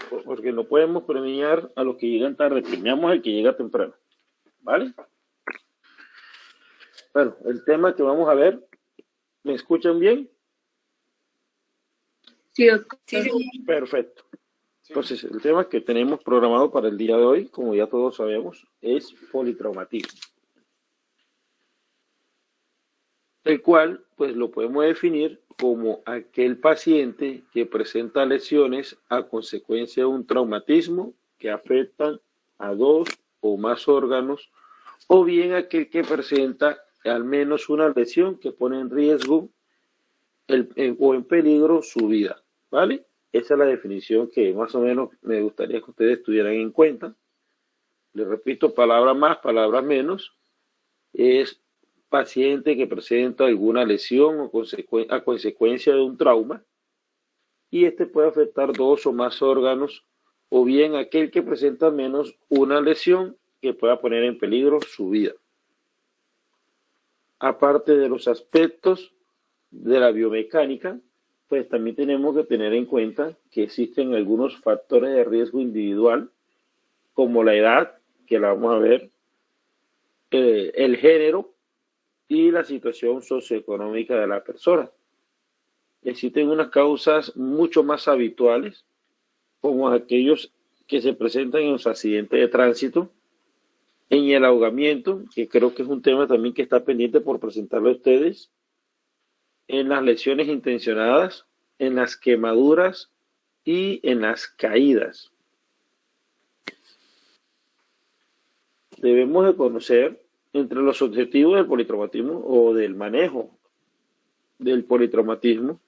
porque no podemos premiar a los que llegan tarde, premiamos al que llega temprano, ¿vale? Bueno, el tema que vamos a ver, ¿me escuchan bien? Sí, doctor. Sí. Perfecto. Entonces, el tema que tenemos programado para el día de hoy, como ya todos sabemos, es politraumatismo. El cual, pues lo podemos definir como aquel paciente que presenta lesiones a consecuencia de un traumatismo que afectan a 2 o más órganos, o bien aquel que presenta al menos una lesión que pone en riesgo o en peligro su vida, ¿vale? Esa es la definición que más o menos me gustaría que ustedes tuvieran en cuenta. Les repito, palabras más, palabras menos, es paciente que presenta alguna lesión o a consecuencia de un trauma, y este puede afectar 2 o más órganos, o bien aquel que presenta al menos una lesión que pueda poner en peligro su vida. Aparte de los aspectos de la biomecánica, pues también tenemos que tener en cuenta que existen algunos factores de riesgo individual, como la edad, que la vamos a ver, el género y la situación socioeconómica de la persona. Existen unas causas mucho más habituales, como aquellos que se presentan en los accidentes de tránsito, en el ahogamiento, que creo que es un tema también que está pendiente por presentarlo a ustedes, en las lesiones intencionadas, en las quemaduras y en las caídas. Debemos de conocer entre los objetivos del politraumatismo o del manejo del politraumatismo,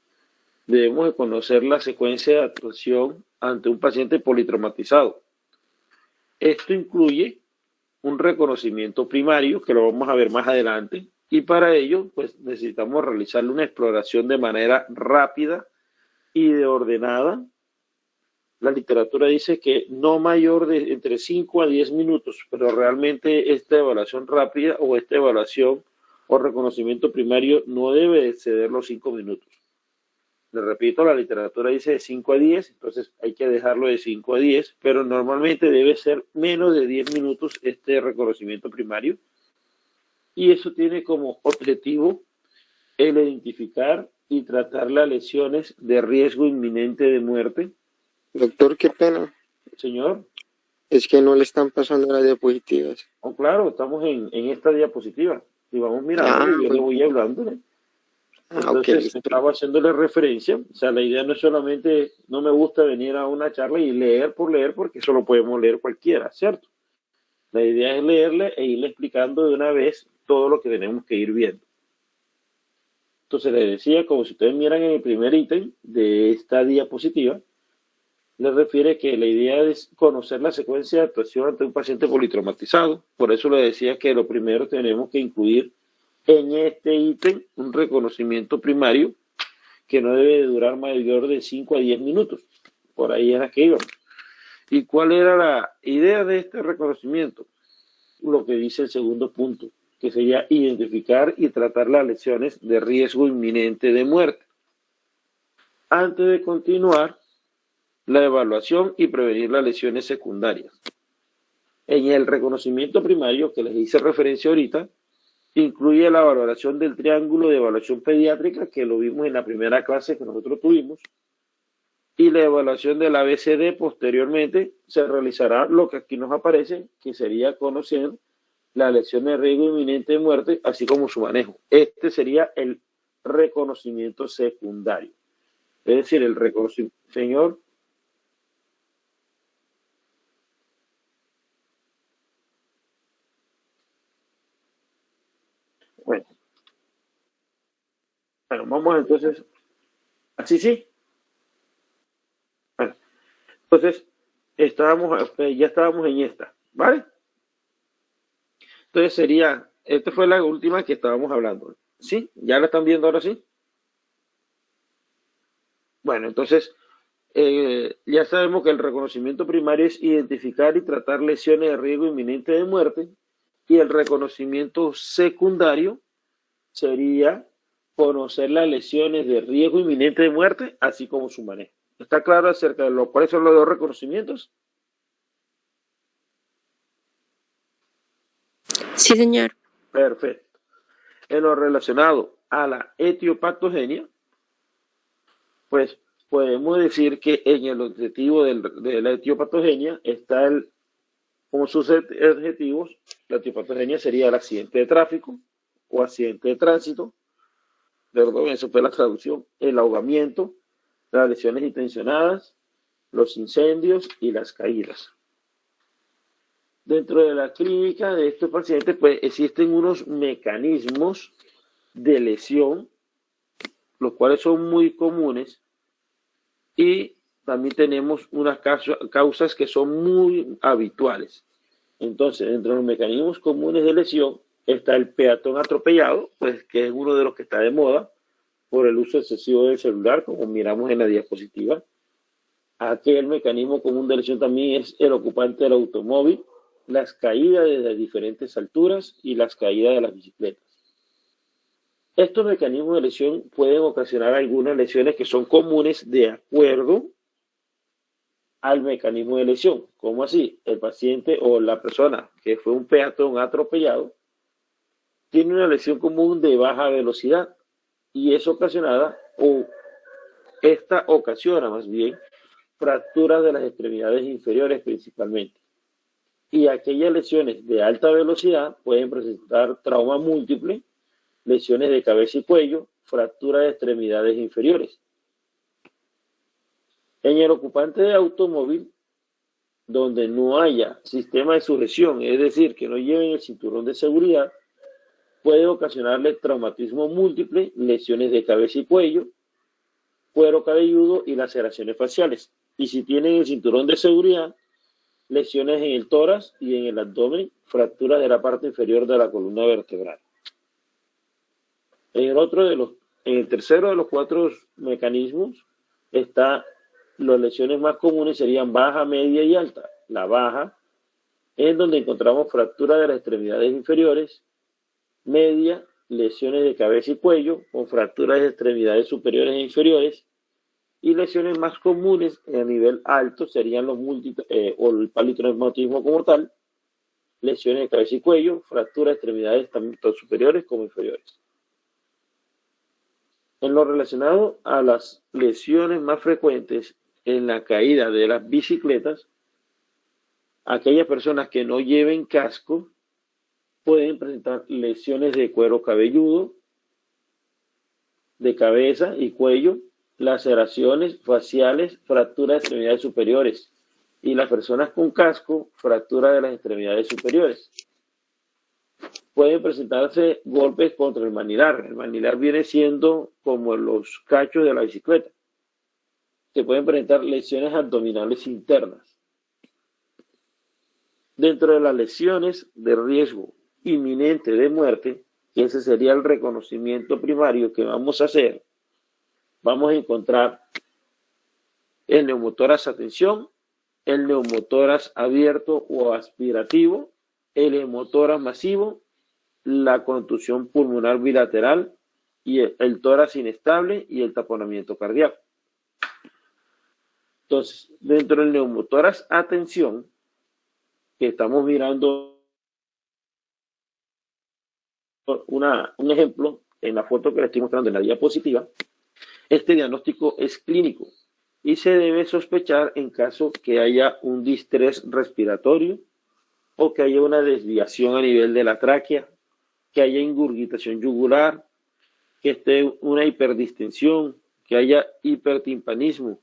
debemos de conocer la secuencia de actuación ante un paciente politraumatizado. Esto incluye un reconocimiento primario, que lo vamos a ver más adelante, y para ello pues necesitamos realizarle una exploración de manera rápida y ordenada. La literatura dice que no mayor de entre 5 a 10 minutos, pero realmente esta evaluación rápida o esta evaluación o reconocimiento primario no debe exceder los 5 minutos. Les repito, la literatura dice de 5 a 10, entonces hay que dejarlo de 5 a 10, pero normalmente debe ser menos de 10 minutos este reconocimiento primario, y eso tiene como objetivo el identificar y tratar las lesiones de riesgo inminente de muerte. Doctor, qué pena. Señor. Es que no le están pasando las diapositivas. Oh, claro, estamos en esta diapositiva y vamos mirando y yo le voy hablando. Entonces, estaba haciéndole referencia. O sea, la idea no es solamente, no me gusta venir a una charla y leer por leer, porque eso lo podemos leer cualquiera, ¿cierto? La idea es leerle e irle explicando de una vez todo lo que tenemos que ir viendo. Entonces, les decía, como si ustedes miran en el primer ítem de esta diapositiva, les refiere que la idea es conocer la secuencia de actuación ante un paciente politraumatizado. Por eso le decía que lo primero tenemos que incluir en este ítem un reconocimiento primario que no debe durar mayor de 5 a 10 minutos. Por ahí era que íbamos. ¿Y cuál era la idea de este reconocimiento? Lo que dice el segundo punto, que sería identificar y tratar las lesiones de riesgo inminente de muerte. Antes de continuar, la evaluación y prevenir las lesiones secundarias. En el reconocimiento primario, que les hice referencia ahorita, incluye la valoración del triángulo de evaluación pediátrica, que lo vimos en la primera clase que nosotros tuvimos, y la evaluación del ABCD. Posteriormente se realizará lo que aquí nos aparece, que sería conocer la lesión de riesgo inminente de muerte, así como su manejo. Este sería el reconocimiento secundario. Es decir, el reconocimiento, señor. Bueno, vamos entonces. ¿Así sí? Bueno, entonces ya estábamos en esta, ¿vale? Entonces esta fue la última que estábamos hablando. ¿Sí? ¿Ya la están viendo ahora sí? Bueno, entonces ya sabemos que el reconocimiento primario es identificar y tratar lesiones de riesgo inminente de muerte, y el reconocimiento secundario sería conocer las lesiones de riesgo inminente de muerte, así como su manejo. ¿Está claro acerca de cuáles son los dos reconocimientos? Sí, señor. Perfecto. En lo relacionado a la etiopatogenia, pues podemos decir que en el objetivo de la etiopatogenia está como sus adjetivos, la etiopatogenia sería el accidente de tráfico o accidente de tránsito, perdón, eso fue la traducción, el ahogamiento, las lesiones intencionadas, los incendios y las caídas. Dentro de la clínica de estos pacientes, pues existen unos mecanismos de lesión, los cuales son muy comunes, y también tenemos unas causas que son muy habituales. Entonces, dentro de los mecanismos comunes de lesión está el peatón atropellado, pues que es uno de los que está de moda por el uso excesivo del celular, como miramos en la diapositiva. Aquel mecanismo común de lesión también es el ocupante del automóvil, las caídas desde diferentes alturas y las caídas de las bicicletas. Estos mecanismos de lesión pueden ocasionar algunas lesiones que son comunes de acuerdo al mecanismo de lesión. ¿Cómo así? El paciente o la persona que fue un peatón atropellado tiene una lesión común de baja velocidad y es ocasionada, o esta ocasiona más bien, fracturas de las extremidades inferiores principalmente. Y aquellas lesiones de alta velocidad pueden presentar trauma múltiple, lesiones de cabeza y cuello, fractura de extremidades inferiores. En el ocupante de automóvil, donde no haya sistema de sujeción, es decir, que no lleven el cinturón de seguridad, puede ocasionarle traumatismo múltiple, lesiones de cabeza y cuello, cuero cabelludo y laceraciones faciales. Y si tienen el cinturón de seguridad, lesiones en el tórax y en el abdomen, fracturas de la parte inferior de la columna vertebral. En el tercero de los 4 mecanismos está las lesiones más comunes serían baja, media y alta. La baja es donde encontramos fractura de las extremidades inferiores, media, lesiones de cabeza y cuello con fracturas de extremidades superiores e inferiores, y lesiones más comunes a nivel alto serían los o el politraumatismo como tal, lesiones de cabeza y cuello, fracturas de extremidades tanto superiores como inferiores. En lo relacionado a las lesiones más frecuentes en la caída de las bicicletas, aquellas personas que no lleven casco pueden presentar lesiones de cuero cabelludo, de cabeza y cuello, laceraciones faciales, fracturas de extremidades superiores, y las personas con casco, fractura de las extremidades superiores. Pueden presentarse golpes contra el manilar. El manilar viene siendo como los cachos de la bicicleta. Se pueden presentar lesiones abdominales internas. Dentro de las lesiones de riesgo inminente de muerte, que ese sería el reconocimiento primario que vamos a hacer, vamos a encontrar el neumotórax a tensión, el neumotórax abierto o aspirativo, el hemotórax masivo, la contusión pulmonar bilateral y el tórax inestable y el taponamiento cardíaco. Entonces, dentro del neumotórax a tensión, que estamos mirando un ejemplo en la foto que les estoy mostrando en la diapositiva, este diagnóstico es clínico y se debe sospechar en caso que haya un distrés respiratorio o que haya una desviación a nivel de la tráquea, que haya ingurgitación yugular, que esté una hiperdistensión, que haya hipertimpanismo.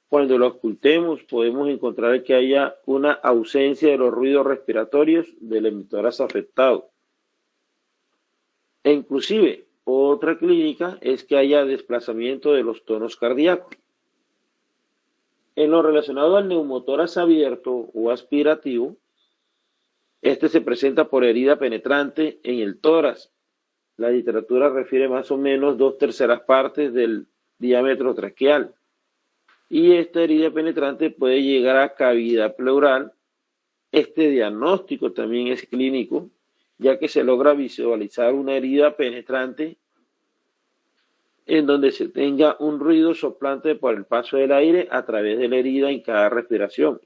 Cuando lo ocultemos, podemos encontrar que haya una ausencia de los ruidos respiratorios del hemotórax afectado. E inclusive, otra clínica es que haya desplazamiento de los tonos cardíacos. En lo relacionado al neumotórax abierto o aspirativo, este se presenta por herida penetrante en el tórax. La literatura refiere más o menos 2/3 partes del diámetro traqueal. Y esta herida penetrante puede llegar a cavidad pleural. Este diagnóstico también es clínico, ya que se logra visualizar una herida penetrante en donde se tenga un ruido soplante por el paso del aire a través de la herida en cada respiración.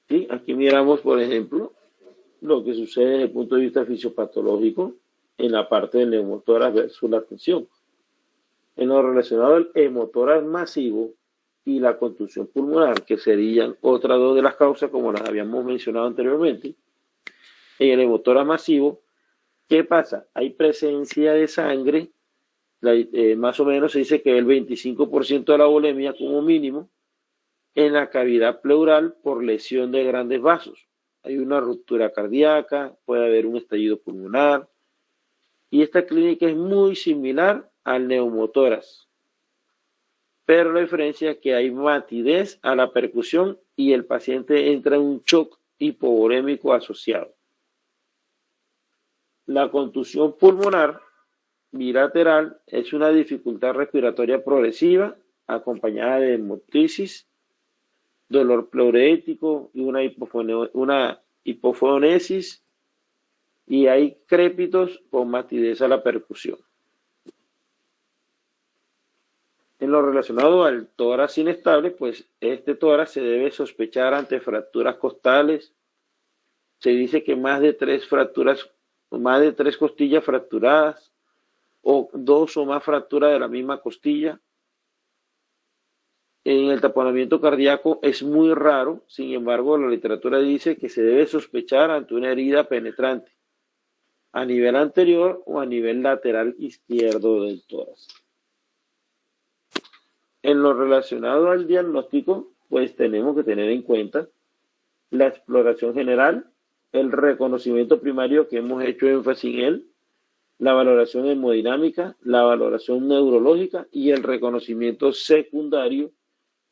¿Sí? Aquí miramos, por ejemplo, lo que sucede desde el punto de vista fisiopatológico en la parte del neumotórax versus la tensión. En lo relacionado al hemotórax masivo y la contusión pulmonar, que serían otras dos de las causas como las habíamos mencionado anteriormente, en el hemotórax masivo, ¿qué pasa? Hay presencia de sangre, más o menos se dice que el 25% de la volemia como mínimo, en la cavidad pleural por lesión de grandes vasos. Hay una ruptura cardíaca, puede haber un estallido pulmonar, y esta clínica es muy similar al neumotórax. Pero la diferencia es que hay matidez a la percusión y el paciente entra en un shock hipovolémico asociado. La contusión pulmonar bilateral es una dificultad respiratoria progresiva acompañada de hemoptisis, dolor pleurético y una hipofonesis, y hay crépitos con matidez a la percusión. En lo relacionado al tórax inestable, pues este tórax se debe sospechar ante fracturas costales. Se dice que más de tres costillas fracturadas o dos o más fracturas de la misma costilla. En el taponamiento cardíaco es muy raro, sin embargo, la literatura dice que se debe sospechar ante una herida penetrante a nivel anterior o a nivel lateral izquierdo del tórax. En lo relacionado al diagnóstico, pues tenemos que tener en cuenta la exploración general, el reconocimiento primario que hemos hecho énfasis en él, la valoración hemodinámica, la valoración neurológica y el reconocimiento secundario,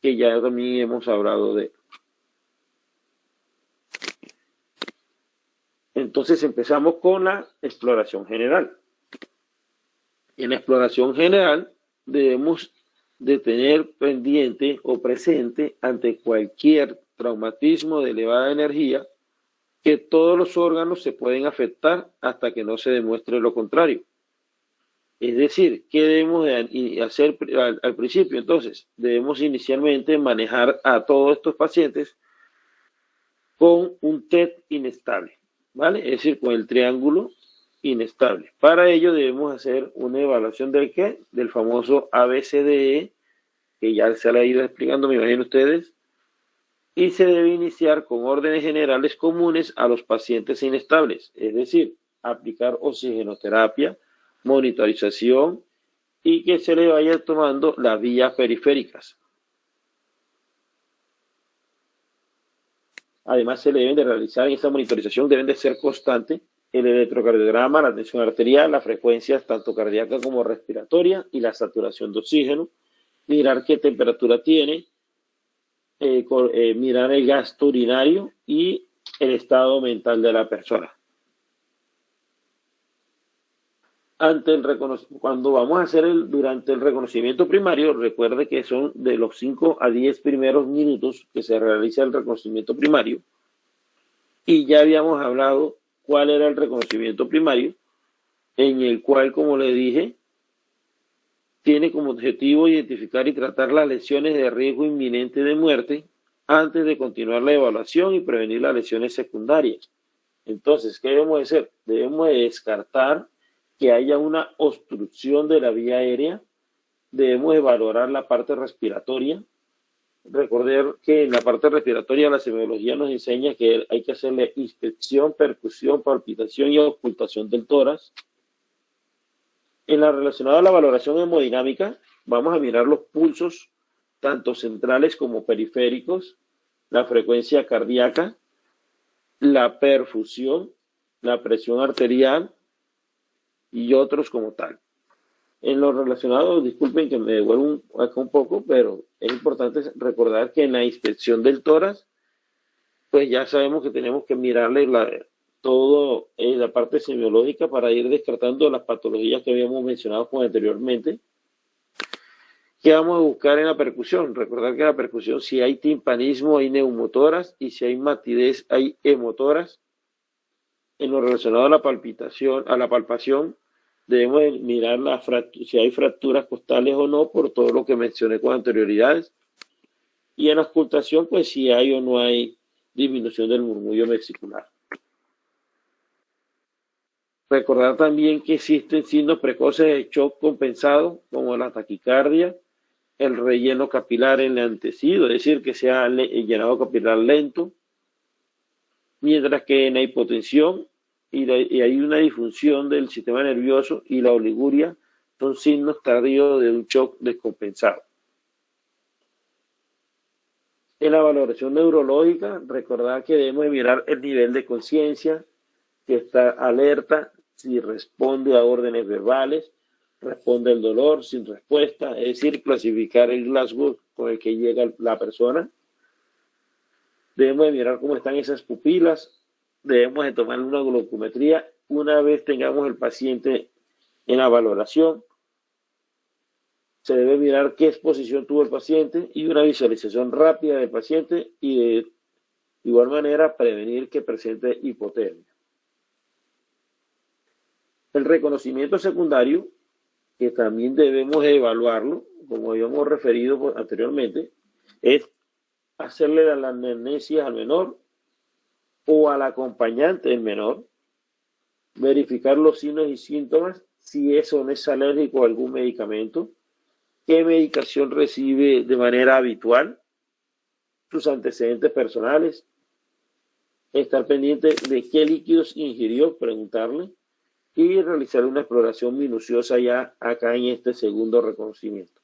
que ya también hemos hablado de él. Entonces empezamos con la exploración general. En la exploración general debemos de tener pendiente o presente ante cualquier traumatismo de elevada energía que todos los órganos se pueden afectar hasta que no se demuestre lo contrario. Es decir, ¿qué debemos de hacer al principio? Entonces, debemos inicialmente manejar a todos estos pacientes con un TET inestable, ¿vale? Es decir, con el triángulo inestable. Para ello debemos hacer una evaluación del ¿qué? Del famoso ABCDE, que ya se le ha ido explicando, me imagino ustedes, y se debe iniciar con órdenes generales comunes a los pacientes inestables, es decir, aplicar oxigenoterapia, monitorización y que se le vaya tomando las vías periféricas. Además, se le deben de realizar en esta monitorización, deben de ser constante el electrocardiograma, la tensión arterial, la frecuencia tanto cardíaca como respiratoria y la saturación de oxígeno, mirar qué temperatura tiene, mirar el gasto urinario y el estado mental de la persona. Cuando vamos a hacer durante el reconocimiento primario, recuerde que son de los 5 a 10 primeros minutos que se realiza el reconocimiento primario, y ya habíamos hablado cuál era el reconocimiento primario, en el cual, como le dije, tiene como objetivo identificar y tratar las lesiones de riesgo inminente de muerte antes de continuar la evaluación y prevenir las lesiones secundarias. Entonces, ¿qué debemos de hacer? Debemos de descartar que haya una obstrucción de la vía aérea, debemos de valorar la parte respiratoria. Recordar que en la parte respiratoria la semiología nos enseña que hay que hacerle inspección, percusión, palpitación y ocultación del tórax. En la relacionada a la valoración hemodinámica, vamos a mirar los pulsos, tanto centrales como periféricos, la frecuencia cardíaca, la perfusión, la presión arterial y otros como tal. En lo relacionado, disculpen que me devuelvo acá un poco, pero es importante recordar que en la inspección del tórax, pues ya sabemos que tenemos que mirarle todo en la parte semiológica para ir descartando las patologías que habíamos mencionado anteriormente. ¿Qué vamos a buscar en la percusión? Recordar que en la percusión, si hay timpanismo, hay neumotórax, y si hay matidez, hay hemotórax. en lo relacionado a la palpitación, a la palpación, debemos mirar si hay fracturas costales o no, por todo lo que mencioné con anterioridades. Y en la auscultación, pues si hay o no hay disminución del murmullo vesicular. Recordar también que existen signos precoces de shock compensado, como la taquicardia, el relleno capilar enlentecido, es decir, que sea el llenado capilar lento, mientras que en la hipotensión y hay una disfunción del sistema nervioso y la oliguria son signos tardíos de un shock descompensado. En la valoración neurológica, recordar que debemos mirar el nivel de conciencia, que está alerta, si responde a órdenes verbales, responde al dolor sin respuesta, es decir, clasificar el Glasgow con el que llega la persona. Debemos de mirar cómo están esas pupilas, debemos de tomar una glucometría una vez tengamos el paciente en la valoración. Se debe mirar qué exposición tuvo el paciente y una visualización rápida del paciente y de igual manera prevenir que presente hipotermia. El reconocimiento secundario, que también debemos evaluarlo, como habíamos referido anteriormente, es hacerle la anamnesis al menor o al acompañante del menor, verificar los signos y síntomas, si eso no es alérgico a algún medicamento, qué medicación recibe de manera habitual, sus antecedentes personales, estar pendiente de qué líquidos ingirió, preguntarle, y realizar una exploración minuciosa ya acá en este segundo reconocimiento.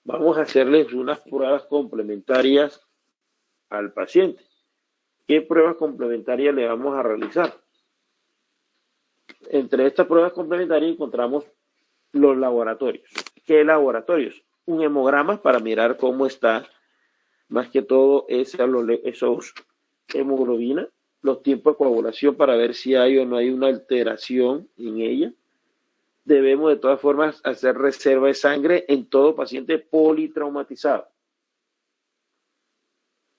Vamos a hacerles unas pruebas complementarias al paciente. ¿Qué pruebas complementarias le vamos a realizar? Entre estas pruebas complementarias encontramos los laboratorios. ¿Qué laboratorios? Un hemograma para mirar cómo está, más que todo, esos hemoglobina, los tiempos de coagulación para ver si hay o no hay una alteración en ella. Debemos de todas formas hacer reserva de sangre en todo paciente politraumatizado.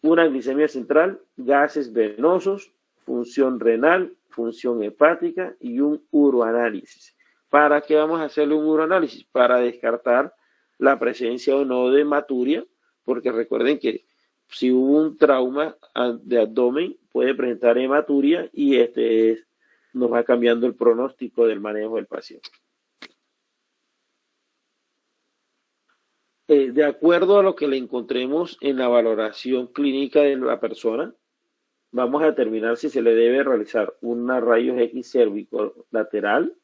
Una glicemia central, gases venosos, función renal, función hepática y un uroanálisis. ¿Para qué vamos a hacerle un uroanálisis? Para descartar la presencia o no de hematuria, porque recuerden que si hubo un trauma de abdomen puede presentar hematuria y nos va cambiando el pronóstico del manejo del paciente. De acuerdo a lo que le encontremos en la valoración clínica de la persona, vamos a determinar si se le debe realizar una rayos X cérvico lateral,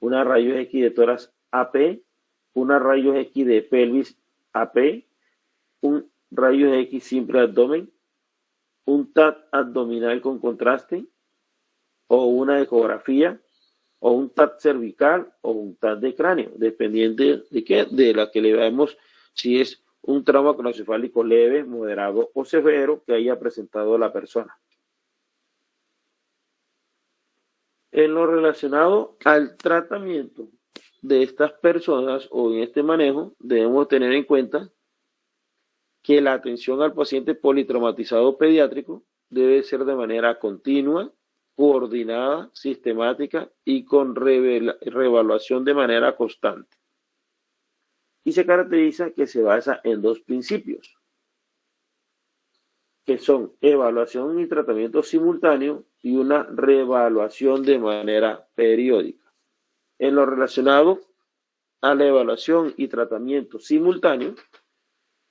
una rayos X de tórax AP, una rayos X de pelvis AP, un rayos X simple abdomen, un TAC abdominal con contraste, o una ecografía, o un TAC cervical, o un TAC de cráneo, dependiendo de qué, de la que le veamos si es un trauma craneoencefálico leve, moderado o severo que haya presentado la persona. En lo relacionado al tratamiento de estas personas o en este manejo, debemos tener en cuenta que la atención al paciente politraumatizado pediátrico debe ser de manera continua, coordinada, sistemática y con reevaluación de manera constante. Y se caracteriza que se basa en dos principios, que son evaluación y tratamiento simultáneo y una reevaluación de manera periódica. En lo relacionado a la evaluación y tratamiento simultáneo,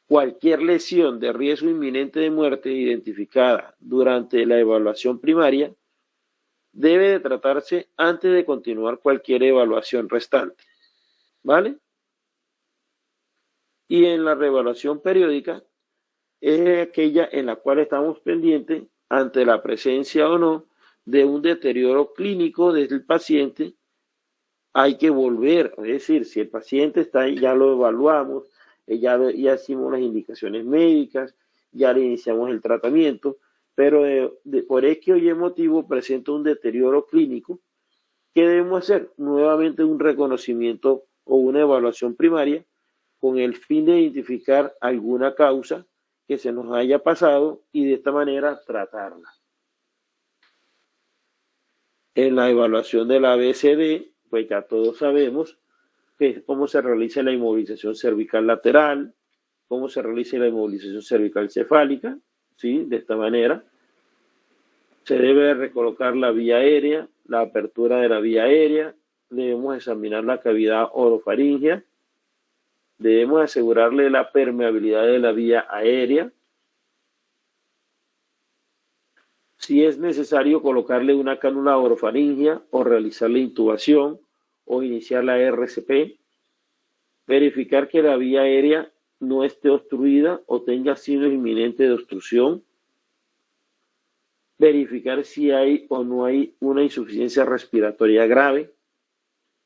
cualquier lesión de riesgo inminente de muerte identificada durante la evaluación primaria debe de tratarse antes de continuar cualquier evaluación restante, ¿vale? Y en la reevaluación periódica es aquella en la cual estamos pendientes ante la presencia o no de un deterioro clínico del paciente. Hay que volver, es decir, si el paciente está ahí, ya lo evaluamos, ya hicimos las indicaciones médicas, ya le iniciamos el tratamiento, pero por X o Y motivo presenta un deterioro clínico. ¿Qué debemos hacer? Nuevamente un reconocimiento o una evaluación primaria con el fin de identificar alguna causa que se nos haya pasado y de esta manera tratarla. En la evaluación de la ABCD, pues ya todos sabemos que cómo se realiza la inmovilización cervical lateral, cómo se realiza la inmovilización cervical cefálica, ¿sí? De esta manera. Se debe recolocar la vía aérea, la apertura de la vía aérea, debemos examinar la cavidad orofaringea, debemos asegurarle la permeabilidad de la vía aérea. Si es necesario colocarle una cánula orofaringea o realizar la intubación o iniciar la RCP, verificar que la vía aérea no esté obstruida o tenga signos inminentes de obstrucción, verificar si hay o no hay una insuficiencia respiratoria grave,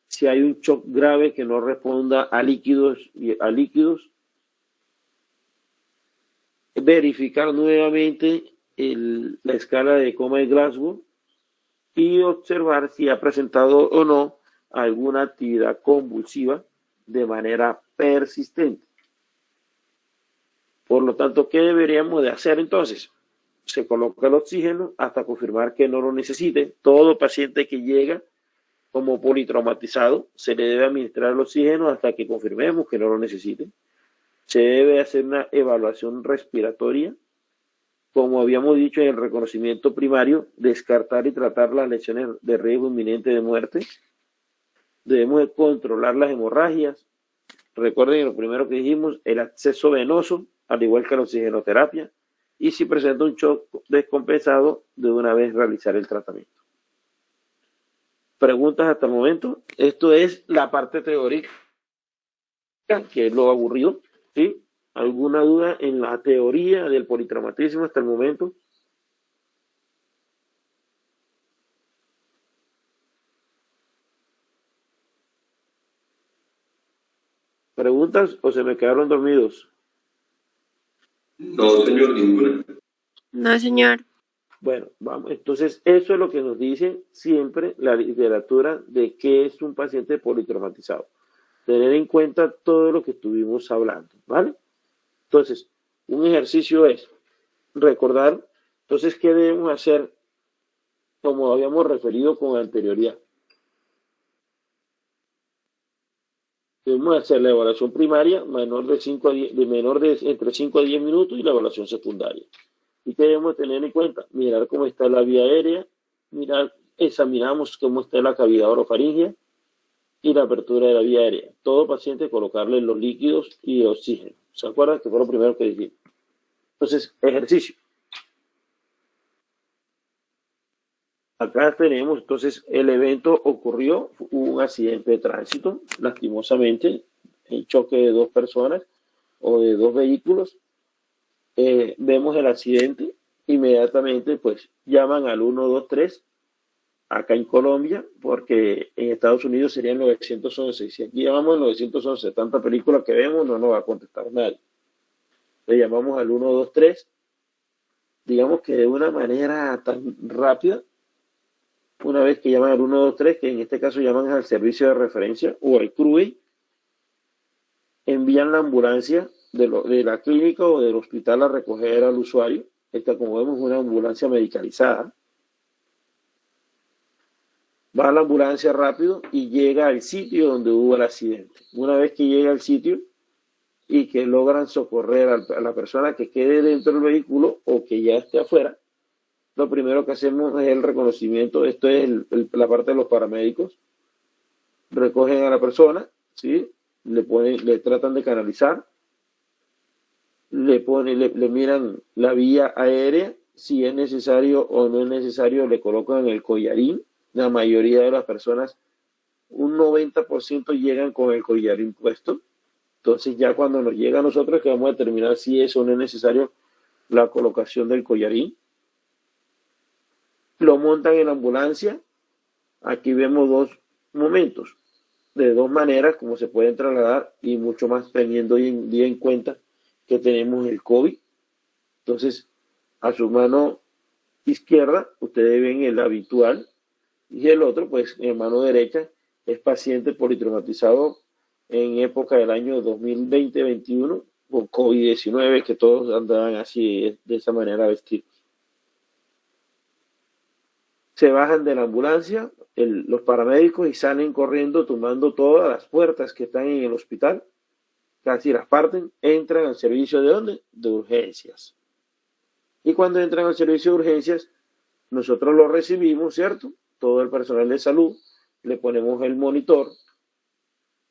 si hay un shock grave que no responda a líquidos, verificar nuevamente la escala de coma de Glasgow y observar si ha presentado o no alguna actividad convulsiva de manera persistente. Por lo tanto, ¿qué deberíamos de hacer entonces? Se coloca el oxígeno hasta confirmar que no lo necesite. Todo paciente que llega como politraumatizado se le debe administrar el oxígeno hasta que confirmemos que no lo necesite. Se debe hacer una evaluación respiratoria. Como habíamos dicho en el reconocimiento primario, descartar y tratar las lesiones de riesgo inminente de muerte. Debemos de controlar las hemorragias. Recuerden lo primero que dijimos, el acceso venoso, al igual que la oxigenoterapia. Y si presenta un shock descompensado, de una vez realizar el tratamiento. ¿Preguntas hasta el momento? Esto es la parte teórica, que es lo aburrido, ¿sí? ¿Alguna duda en la teoría del politraumatismo hasta el momento? ¿Preguntas o se me quedaron dormidos? No, señor, ninguna. No, señor. Bueno, vamos. Entonces, eso es lo que nos dice siempre la literatura de qué es un paciente politraumatizado. Tener en cuenta todo lo que estuvimos hablando, ¿vale? Entonces, un ejercicio es recordar, entonces, ¿qué debemos hacer? Como habíamos referido con anterioridad. Debemos hacer la evaluación primaria entre 5 a 10 minutos y la evaluación secundaria. ¿Y qué debemos tener en cuenta? Mirar cómo está la vía aérea, examinamos cómo está la cavidad orofaringea y la apertura de la vía aérea. Todo paciente colocarle los líquidos y el oxígeno. ¿Se acuerdan? Que fue lo primero que dijimos. Entonces, ejercicio. Acá tenemos, entonces, el evento ocurrió, hubo un accidente de tránsito, lastimosamente, el choque de dos personas o de dos vehículos. Vemos el accidente, inmediatamente pues llaman al 123 acá en Colombia, porque en Estados Unidos serían 911. Si aquí llamamos al 911, tanta película que vemos, no nos va a contestar nadie. Le llamamos al 123, digamos que de una manera tan rápida. Una vez que llaman al 123, que en este caso llaman al servicio de referencia o al CRUI, envían la ambulancia de la clínica o del hospital a recoger al usuario. Esta, como vemos, es una ambulancia medicalizada. Va a la ambulancia rápido y llega al sitio donde hubo el accidente. Una vez que llega al sitio y que logran socorrer a la persona que quede dentro del vehículo o que ya esté afuera, lo primero que hacemos es el reconocimiento. Esto es la parte de los paramédicos. Recogen a la persona, ¿sí? Le tratan de canalizar, le miran la vía aérea, si es necesario o no es necesario, le colocan el collarín. La mayoría de las personas, un 90% llegan con el collarín puesto. Entonces ya cuando nos llega a nosotros que vamos a determinar si es o no es necesario la colocación del collarín. Lo montan en la ambulancia. Aquí vemos dos momentos, de dos maneras como se pueden trasladar y mucho más teniendo hoy en día en cuenta que tenemos el COVID. Entonces, a su mano izquierda, ustedes ven el habitual y el otro, pues, en mano derecha, es paciente politraumatizado en época del año 2020-21 con COVID-19, que todos andaban así, de esa manera vestidos. se bajan de la ambulancia los paramédicos y salen corriendo tomando todas las puertas que están en el hospital, casi las parten, entran al servicio ¿de dónde? De urgencias. Y cuando entran al servicio de urgencias, nosotros lo recibimos, ¿cierto? Todo el personal de salud, le ponemos el monitor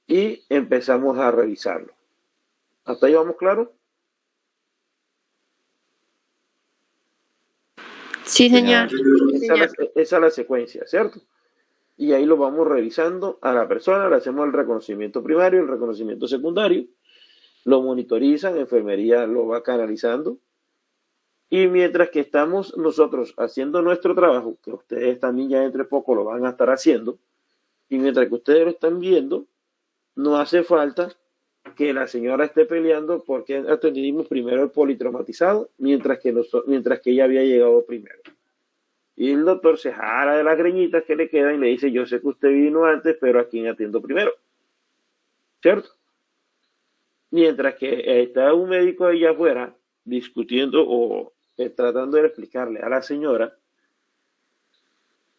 y empezamos a revisarlo. ¿Hasta ahí vamos claro? Sí, señor. Esa es la secuencia, ¿cierto? Y ahí lo vamos revisando a la persona, le hacemos el reconocimiento primario, el reconocimiento secundario, lo monitorizan, enfermería lo va canalizando. Y mientras que estamos nosotros haciendo nuestro trabajo, que ustedes también ya entre poco lo van a estar haciendo, y mientras que ustedes lo están viendo, no hace falta que la señora esté peleando porque atendimos primero el politraumatizado, mientras que ella había llegado primero. Y el doctor se jala de las greñitas que le quedan y le dice, yo sé que usted vino antes, pero ¿a quién atiendo primero? ¿Cierto? Mientras que está un médico allá afuera discutiendo o tratando de explicarle a la señora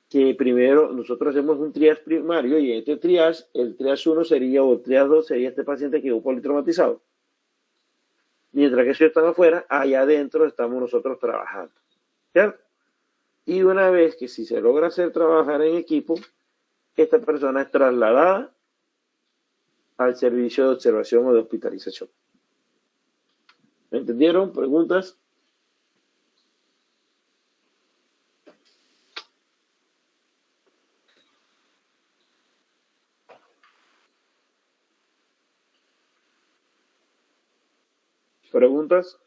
que primero nosotros hacemos un triage primario y en este triage, el triage 1 sería, o el triage 2 sería este paciente que quedó politraumatizado. Mientras que ellos están afuera, allá adentro estamos nosotros trabajando. ¿Cierto? Y una vez que si se logra hacer trabajar en equipo, esta persona es trasladada al servicio de observación o de hospitalización. ¿Me entendieron? ¿Preguntas? ¿Preguntas?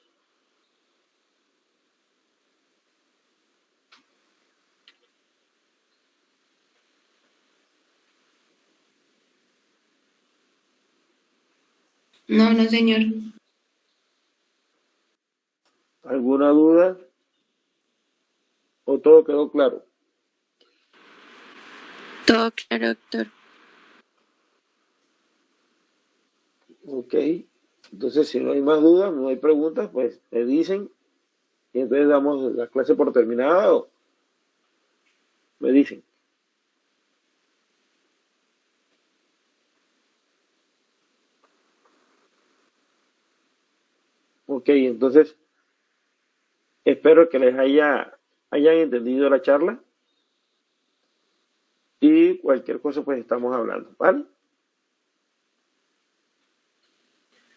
No, no, señor. ¿Alguna duda? ¿O todo quedó claro? Todo claro, doctor. Ok. Entonces, si no hay más dudas, no hay preguntas, pues me dicen y entonces damos la clase por terminada o me dicen. Ok, entonces espero que les hayan entendido la charla y cualquier cosa pues estamos hablando, ¿vale?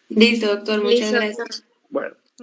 Listo, doctor, muchas gracias. Bueno.